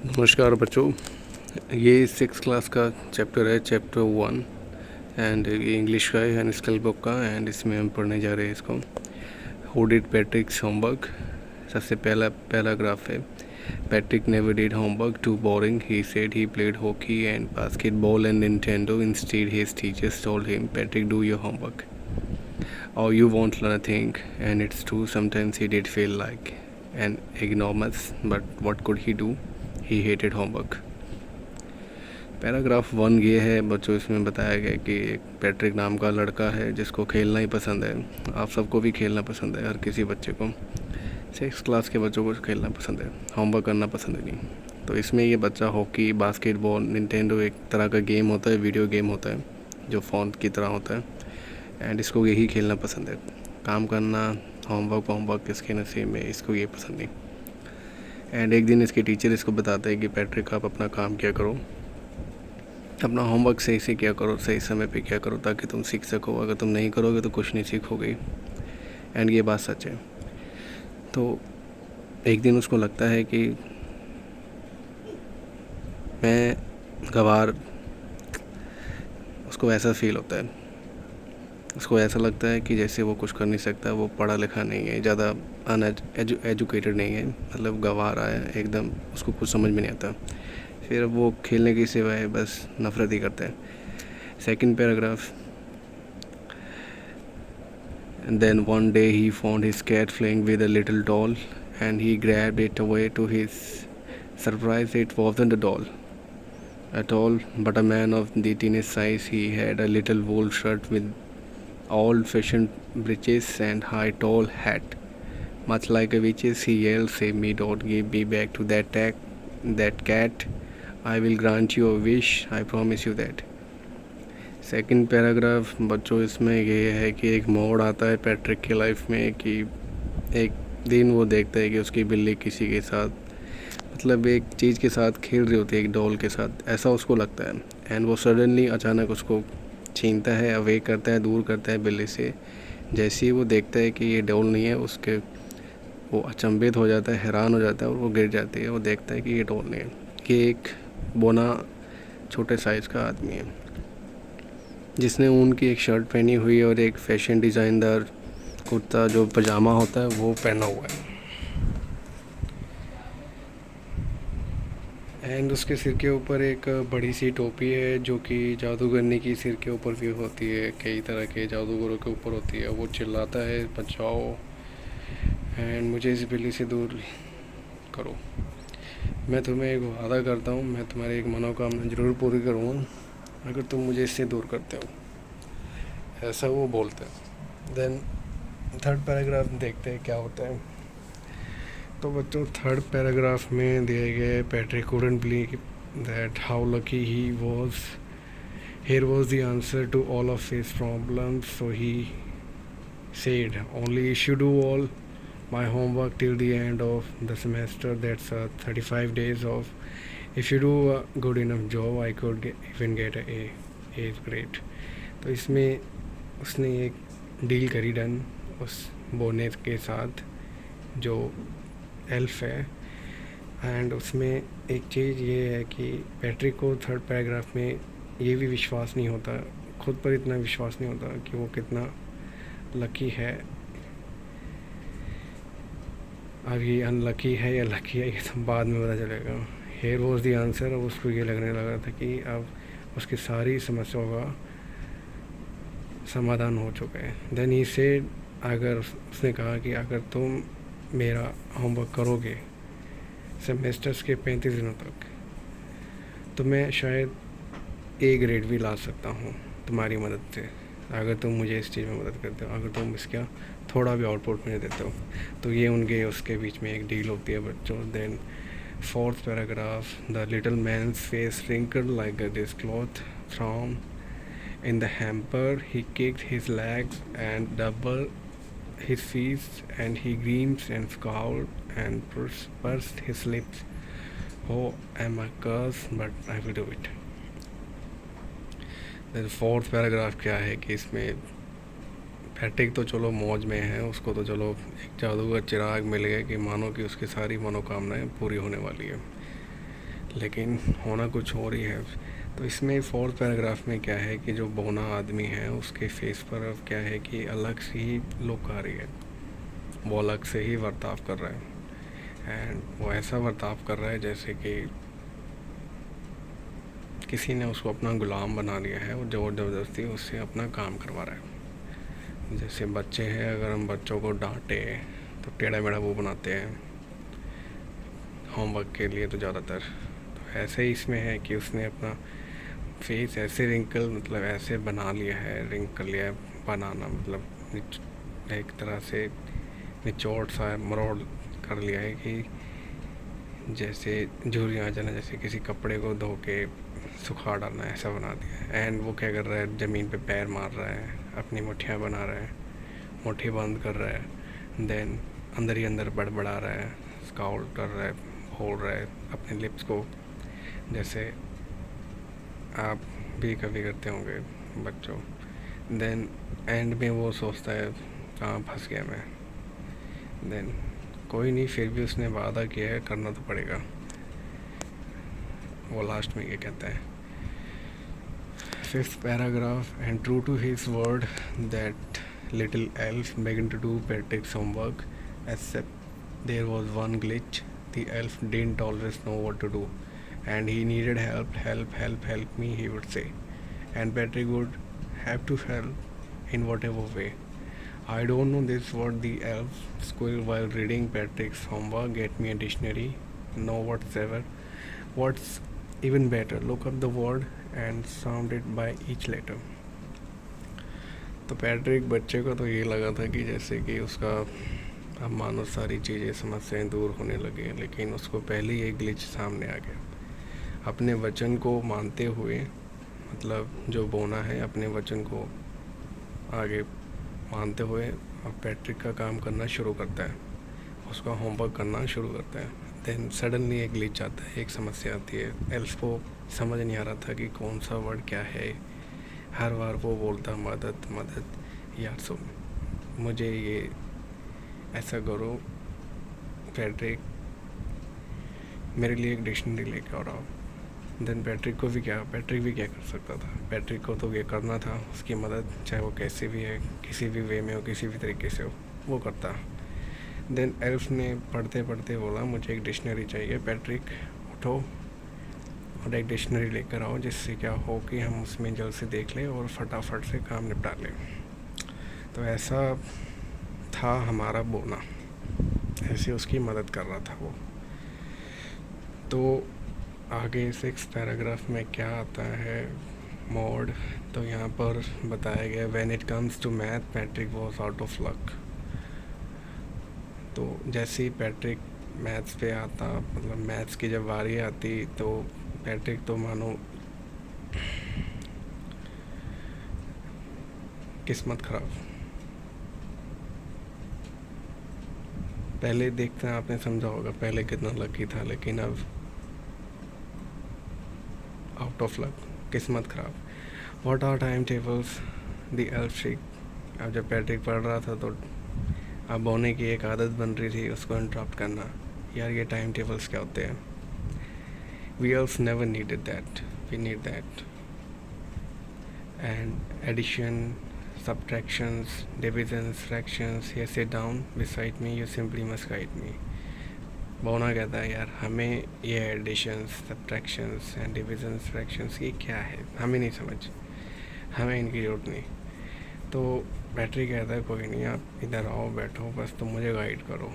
नमस्कार बच्चों, ये 6 क्लास का चैप्टर है, चैप्टर 1। एंड ये इंग्लिश का है एंड स्कल बुक का। एंड इसमें हम पढ़ने जा रहे हैं इसको, हु डिड पैट्रिक्स होमवर्क। सबसे पहला पैराग्राफ है, Patrick never did homework, too boring, he said he played hockey and basketball and Nintendo, instead his teachers told him, Patrick do your homework or you won't learn a thing. And it's true, sometimes he did feel like an ignoramus, but what could he do? He hated homework. Paragraph 1 ये है बच्चों, इसमें बताया गया कि एक Patrick नाम का लड़का है जिसको खेलना ही पसंद है। आप सबको भी खेलना पसंद है, हर किसी बच्चे को, 6 क्लास के बच्चों को खेलना पसंद है, होमवर्क करना पसंद है नहीं। तो इसमें ये बच्चा हॉकी, बास्केटबॉल, निंटेंडो एक तरह का गेम होता है, वीडियो गेम होता है जो फ़ोन की तरह होता है, एंड इसको यही खेलना पसंद है। काम करना, होमवर्क इसके नसीब में, इसको ये पसंद नहीं। एंड एक दिन इसके टीचर इसको बताते हैं कि पैट्रिक आप अपना काम किया करो, अपना होमवर्क सही से किया करो, सही समय पे किया करो, ताकि तुम सीख सको। अगर तुम नहीं करोगे तो कुछ नहीं सीखोगे। एंड ये बात सच है। तो एक दिन उसको लगता है कि मैं गंवार, उसको ऐसा फील होता है, उसको ऐसा लगता है कि जैसे वो कुछ कर नहीं सकता, वो पढ़ा लिखा नहीं है, ज़्यादा एजुकेटेड नहीं है, मतलब गंवारा है एकदम, उसको कुछ समझ में नहीं आता। फिर वो खेलने की सिवाय बस नफरत ही करता है। Second paragraph, then one day he found his cat playing with a little doll and he grabbed it away. To his surprise it wasn't a doll at all, but a man of the teenage size. He had a little wool shirt with old-fashioned breeches and high tall hat. Much like a witch's, he yelled, "Save me! Don't give me back to that cat. I will grant you a wish. I promise you that." Second paragraph बच्चों, इसमें ये है कि एक मोड़ आता है Patrick की लाइफ में कि एक दिन वो देखता है कि उसकी बिल्ली किसी के साथ, मतलब एक चीज़ के साथ खेल रही होती है, एक डॉल के साथ, ऐसा उसको लगता है। एंड वो सडनली अचानक उसको छीनता है, अवे करता है, दूर करता है बिल्ली से। जैसे ही वो देखता है कि ये डॉल नहीं है, उसके वो अचंभित हो जाता है, हैरान हो जाता है और वो गिर जाती है। वो देखता है कि ये डॉल नहीं है, कि एक बोना छोटे साइज़ का आदमी है जिसने ऊन की एक शर्ट पहनी हुई है और एक फैशन डिज़ाइनदार कुर्ता जो पजामा होता है वो पहना हुआ है। एंड उसके सिर के ऊपर एक बड़ी सी टोपी है जो कि जादूगरनी की सिर के ऊपर भी होती है, कई तरह के जादूगरों के ऊपर होती है। वो चिल्लाता है, बचाओ एंड मुझे इस बिल्ली से दूर करो। मैं तुम्हें एक वादा करता हूँ, मैं तुम्हारी एक मनोकामना ज़रूर पूरी करूँगा अगर तुम मुझे इससे दूर करते हो, ऐसा वो बोलता है। देन थर्ड पैराग्राफ देखते हैं क्या होता है। तो बच्चों, थर्ड पैराग्राफ में दिए गए, Patrick couldn't believe that how lucky he was. Here was the answer to all of his problems. So he said, only you should do all my homework till the end of the semester. That's 35 days off. If you do a good enough job, I could even get a A. A is great. तो इसमें उसने एक deal करी, done, उस बोनेस के साथ जो elf है। एंड उसमें एक चीज़ ये है कि पैट्रिक को थर्ड पैराग्राफ में ये भी विश्वास नहीं होता, खुद पर इतना विश्वास नहीं होता कि वो कितना लकी है। अब ये अनलकी है या लकी है, ये तो बाद में पता चलेगा। Here was the answer. अब उसको ये लगने लगा था कि अब उसकी सारी समस्याओं का समाधान हो चुका है। देन ही सेड, अगर उसने कहा कि अगर तुम मेरा होमवर्क करोगे सेमेस्टर्स के 35 दिनों तक, तो मैं शायद ए ग्रेड भी ला सकता हूँ तुम्हारी मदद से, अगर तुम मुझे इस चीज़ में मदद करते हो, अगर तुम इसका थोड़ा भी आउटपुट मुझे देते हो। तो ये उनके उसके बीच में एक डील होती है बच्चों। Then fourth paragraph, the little man face wrinkled like a dishcloth from in the hamper. He kicked his legs and doubled his feet, and he grimaced and scowled and pursed his lips. Oh, I'm a curse, but I will do it. then fourth paragraph क्या है कि इसमें Patrick तो चलो मौज में है, उसको तो चलो एक जादू का चिराग मिल गया कि मानो कि उसकी सारी मनोकामनाएं पूरी होने वाली है। लेकिन होना कुछ और ही है। तो इसमें फोर्थ पैराग्राफ में क्या है कि जो बोना आदमी है उसके फेस पर अब क्या है कि अलग सी ही लुक आ रही है, वो अलग से ही बर्ताव कर रहा है। एंड वो ऐसा बर्ताव कर रहा है जैसे कि किसी ने उसको अपना गुलाम बना लिया है और ज़ोर ज़बरदस्ती उससे अपना काम करवा रहा है। जैसे बच्चे हैं, अगर हम बच्चों को डांटे तो टेढ़ा मेढ़ा वो बनाते हैं होमवर्क के लिए तो ज़्यादातर। तो ऐसे ही इसमें है कि उसने अपना फेस ऐसे रिंकल मतलब ऐसे बना लिया है, रिंक कर लिया है, बनाना मतलब एक तरह से निचोड़ सा मरोड़ कर लिया है कि जैसे झुर्रियाँ आ जाना, जैसे किसी कपड़े को धो के सुखा डालना, ऐसा बना दिया है। एंड वो क्या कर रहा है, ज़मीन पे पैर मार रहा है, अपनी मुट्ठियाँ बना रहा है, मुट्ठी बंद कर रहा है, देन अंदर ही अंदर बड़बड़ा रहा है, स्काउल कर रहा है, बोल रहा है अपने लिप्स को, जैसे आप भी कभी करते होंगे बच्चों। देन एंड में वो सोचता है कहाँ फंस गया मैं। देन कोई नहीं, फिर भी उसने वादा किया है, करना तो पड़ेगा। वो लास्ट में ये कहता है, fifth paragraph, and true to his word that little elf began to do Patrick's homework, except there was one glitch. The elf didn't always know what to do, and he needed help, help, help, help me, he would say. And Patrick would have to help in whatever way. I don't know this word, the elf squealed while reading Patrick's homework. Get me a dictionary. No whatsoever. What's even better, look up the word and sound it by each letter. तो Patrick बच्चे को तो ये लगा था कि जैसे कि उसका अब मानो सारी चीज़ें समस्याएं दूर होने लगी, लेकिन उसको पहले ही एक ग्लिच सामने आ गया। अपने वचन को मानते हुए, मतलब जो बोना है अपने वचन को आगे मानते हुए अब पैट्रिक का काम करना शुरू करता है, उसका होमवर्क करना शुरू करता है। देन सडनली एक ग्लिच आता है, एक समस्या आती है। एल्फ को समझ नहीं आ रहा था कि कौन सा वर्ड क्या है। हर बार वो बोलता मदद मदद, यार सुन मुझे ये ऐसा करो पैट्रिक, मेरे लिए एक डिक्शनरी लेके आ रहा हो। देन पैट्रिक भी क्या कर सकता था, पैट्रिक को तो ये करना था, उसकी मदद चाहे वो कैसे भी है, किसी भी वे में हो, किसी भी तरीके से हो, वो करता। देन एल्फ ने पढ़ते पढ़ते बोला मुझे एक डिक्शनरी चाहिए। पैट्रिक उठो और एक डिक्शनरी लेकर आओ, जिससे क्या हो कि हम उसमें जल्द से देख लें और फटाफट से काम निपटा लें। तो ऐसा था हमारा बोना, ऐसे उसकी मदद कर रहा था वो। तो आगे सिक्स पैराग्राफ में क्या आता है मोड, तो यहाँ पर बताया गया when it comes to math Patrick was out of luck. तो जैसे ही पैट्रिक मैथ्स पे आता, मतलब मैथ्स की जब बारी आती तो पैट्रिक तो मानो किस्मत खराब। पहले देखते हैं, आपने समझा होगा पहले कितना लकी था, लेकिन अब आउट ऑफ लक, किस्मत खराब। What are time tables, the elf shake. अब जब पैट्रिक पढ़ रहा था तो अब बोने की एक आदत बन रही थी उसको इंटरप्ट करना, यार ये टाइम टेबल्स क्या होते हैं। We elves never needed that. We need that. And addition, subtractions, divisions, fractions. Here, sit down beside me. You simply must guide me. बोना कहता है यार हमें ये additions, subtractions and divisions, fractions ये क्या है, हमें नहीं समझ, हमें इनकी ज़रूरत नहीं। तो बैटरी कहता है कोई नहीं, आप इधर आओ बैठो, बस तुम मुझे गाइड करो।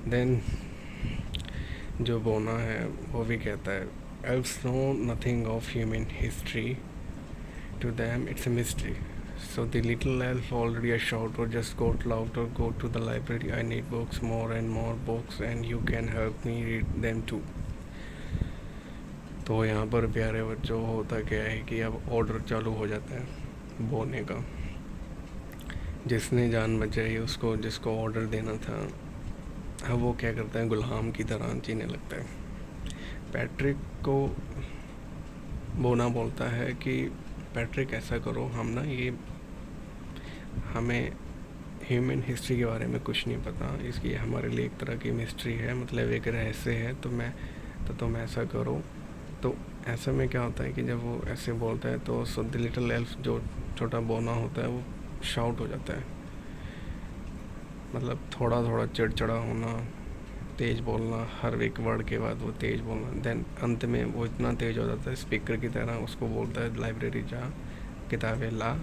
देन जो बोना है वो भी कहता है elves know nothing of human history, to them it's a mystery, so the little elf already a shouter just got louder, go to the library, I need books, more and more books, and you can help me read them too। तो यहाँ पर प्यारे बच्चों होता क्या है कि अब ऑर्डर चालू हो जाता है बोने का। जिसने जान बचाई उसको, जिसको ऑर्डर देना था, अब वो क्या करता है गुलाम की तरह जीने लगता है। पैट्रिक को बोना बोलता है कि पैट्रिक ऐसा करो, हम ना ये हमें ह्यूमन हिस्ट्री के बारे में कुछ नहीं पता, इसकी हमारे लिए एक तरह की मिस्ट्री है, मतलब एक रहस्य है। तो मैं तो तुम ऐसा करो। तो ऐसे में क्या होता है कि जब वो ऐसे बोलता है तो सो द लिटिल एल्फ, जो छोटा बोना होता है, वो शाउट हो जाता है, मतलब थोड़ा थोड़ा चिड़चिड़ा होना, तेज़ बोलना, हर एक वर्ड के बाद वो तेज़ बोलना। देन अंत में वो इतना तेज़ हो जाता है स्पीकर की तरह, उसको बोलता है लाइब्रेरी जा, किताबें ला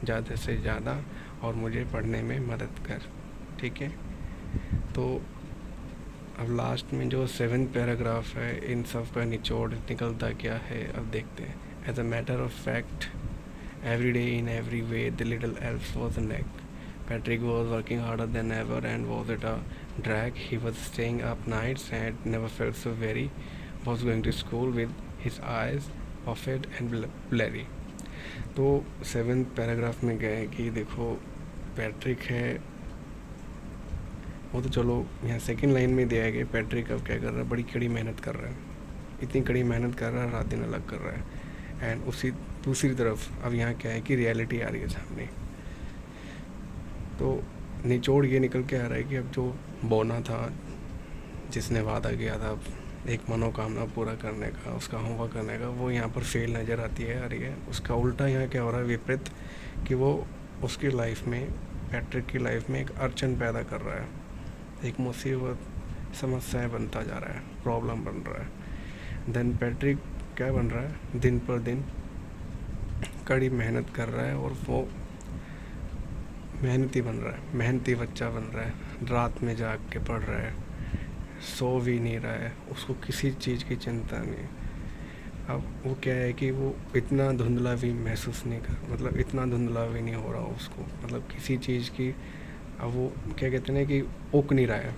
ज़्यादा से ज़्यादा और मुझे पढ़ने में मदद कर। ठीक है, तो अब लास्ट में जो 7th पैराग्राफ है, इन सब का निचोड़ निकलता क्या है अब देखते हैं। As a matter of fact, every day in every way the little elf was a neck. Patrick was working harder than ever, and was it a drag? He was staying up nights and never felt so weary. Was going to school with his eyes puffed and blurry. तो 7th paragraph में गए कि देखो Patrick है, वो तो चलो यहाँ सेकंड लाइन में दिया है कि पैट्रिक अब क्या कर रहा है, बड़ी कड़ी मेहनत कर रहा है, इतनी कड़ी मेहनत कर रहा है, रात दिन अलग कर रहा है। एंड उसी दूसरी तरफ अब यहाँ क्या है कि रियलिटी आ रही है सामने। तो निचोड़ ये निकल के आ रहा है कि अब जो बोना था, जिसने वादा किया था एक मनोकामना पूरा करने का, उसका होमवर्क करने का, वो यहाँ पर फेल नज़र आती है आ रही है। उसका उल्टा यहाँ क्या हो रहा है, विपरीत, कि वो उसकी लाइफ में, पैट्रिक की लाइफ में एक अड़चन पैदा कर रहा है, एक मुसीबत, समस्याएं बनता जा रहा है, प्रॉब्लम बन रहा है। देन पैट्रिक क्या बन रहा है, दिन पर दिन कड़ी मेहनत कर रहा है और वो मेहनती बन रहा है, मेहनती बच्चा बन रहा है, रात में जाग के पढ़ रहा है, सो भी नहीं रहा है, उसको किसी चीज़ की चिंता नहीं। अब वो क्या है कि वो इतना धुंधला भी महसूस नहीं कर, मतलब इतना धुंधला भी नहीं हो रहा उसको, मतलब किसी चीज़ की, अब वो क्या कहते हैं कि उक नहीं रहा है,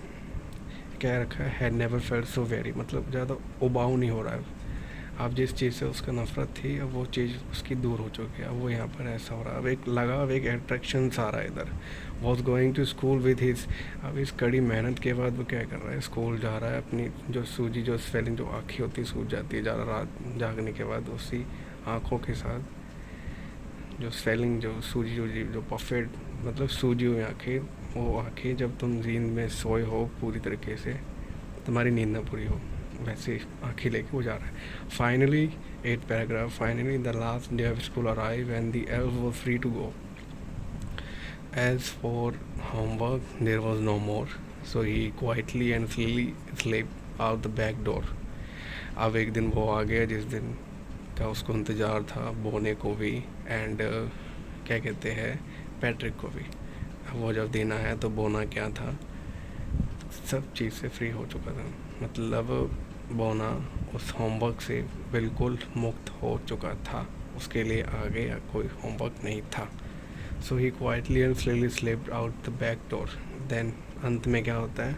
क्या रखा है नेवर फेल्ट सो वेरी, मतलब ज़्यादा उबाऊ नहीं हो रहा है। अब जिस चीज़ से उसका नफ़रत थी, अब वो चीज़ उसकी दूर हो चुकी है, अब वो यहाँ पर ऐसा हो रहा है, अब एक लगाव, एक अट्रैक्शन सा आ रहा है इधर। Was going to school with his, अब इस कड़ी मेहनत के बाद वो क्या कर रहा है, स्कूल जा रहा है, अपनी जो सूजी, जो स्वेलिंग, जो आँखें होती सूज जाती है ज़्यादा रात जागने के बाद, उसी आँखों के साथ जो स्वेलिंग, जो सूजी, जो पफेड, मतलब सूजी हुई आँखें, वो आँखें जब तुम नींद में सोए हो पूरी तरीके से, तुम्हारी नींद ना पूरी हो, वैसे आँखें लेके वो जा रहा है। Finally 8th paragraph, finally the last day of school arrive and the elf was free to go. As for homework there was no more, so he quietly and slowly slip out the back door. अब एक दिन वो आ गया जिस दिन का उसको इंतज़ार था, बोने को भी एंड क्या कहते हैं पैट्रिक को भी। अब वो जब दिन आया तो बोना क्या था, सब चीज़ से फ्री हो चुका था, मतलब बोना उस होमवर्क से बिल्कुल मुक्त हो चुका था, उसके लिए आगे या कोई होमवर्क नहीं था। So he quietly and slowly slipped out the back door. Then अंत में क्या होता है,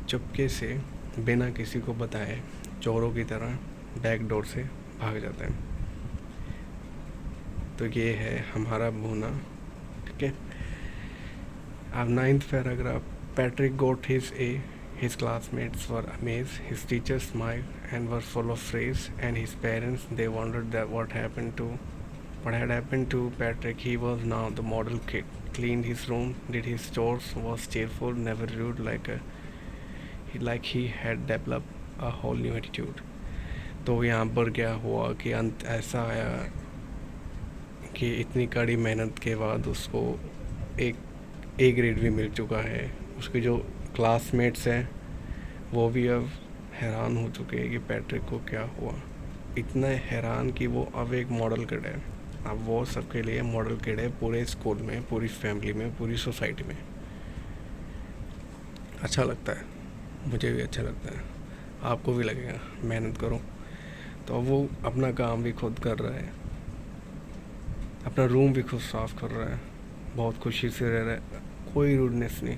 चुपके से बिना किसी को बताए चोरों की तरह बैक डोर से भाग जाता है। तो ये है हमारा बोना। ठीक है, अब 9th paragraph, Patrick got his A. His classmates were amazed. His teachers smiled and were full of praise. And his parents, they wondered that what had happened to Patrick. He was now the model kid. Cleaned his room, did his chores, was cheerful, never rude, like he had developed a whole new attitude. तो यहाँ पर क्या हुआ कि अंत ऐसा आया कि इतनी कड़ी मेहनत के बाद उसको एक A ग्रेड भी मिल चुका है। उसके जो क्लासमेट्स हैं वो भी अब हैरान हो चुके हैं कि पैट्रिक को क्या हुआ, इतना हैरान कि वो अब एक मॉडल किड है। अब वो सबके लिए मॉडल किड है, पूरे स्कूल में, पूरी फैमिली में, पूरी सोसाइटी में। अच्छा लगता है, मुझे भी अच्छा लगता है, आपको भी लगेगा, मेहनत करो। तो अब वो अपना काम भी खुद कर रहा है, अपना रूम भी खुद साफ़ कर रहा है, बहुत खुशी से रह रहा है, कोई रूडनेस नहीं,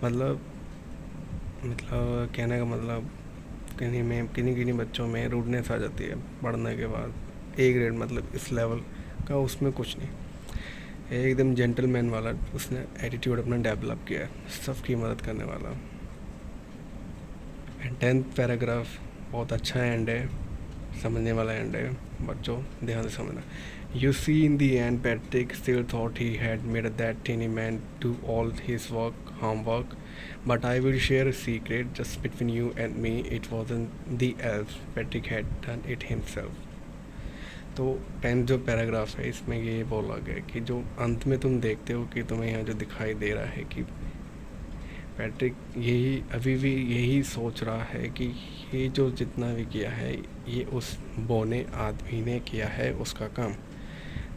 मतलब कहने का मतलब किन्हीं बच्चों में रूडनेस आ जाती है पढ़ने के बाद, A ग्रेड मतलब इस लेवल का, उसमें कुछ नहीं, एकदम जेंटलमैन वाला उसने एटीट्यूड अपना डेवलप किया है, सबकी मदद करने वाला। एंड 10th पैराग्राफ बहुत अच्छा एंड है, समझने वाला एंड है, बच्चों ध्यान से समझना। You see, in the end, Patrick still thought he had made that tiny man do all his homework, But I will share a secret just between you and me. It wasn't the elves. Patrick had done it himself. तो जो paragraph है इसमें ये बोला गया कि जो अंत में तुम देखते हो कि तुम्हें यहाँ जो दिखाई दे रहा है कि पैट्रिक यही अभी भी यही सोच रहा है कि ये जो जितना भी किया है ये उस बौने आदमी ने किया है उसका काम।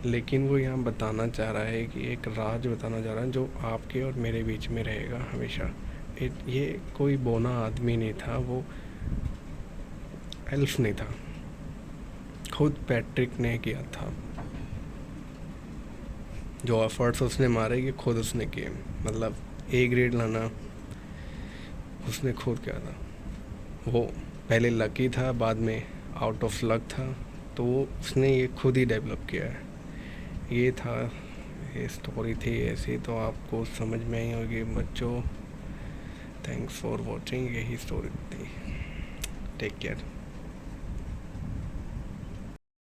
लेकिन वो यहाँ बताना चाह रहा है कि एक राज बताना चाह रहा है जो आपके और मेरे बीच में रहेगा हमेशा। ये कोई बौना आदमी नहीं था, वो एल्फ नहीं था, खुद पैट्रिक ने किया था। जो एफर्ट्स उसने मारे कि खुद उसने किए, मतलब ए ग्रेड लाना उसने खुद किया था। वो पहले लकी था, बाद में आउट ऑफ लक था, तो वो उसने ये खुद ही डेवलप किया है। ये था, ये स्टोरी थी ऐसी, तो आपको समझ में आई होगी बच्चों। थैंक्स फॉर वॉचिंग, यही स्टोरी थी। Take care.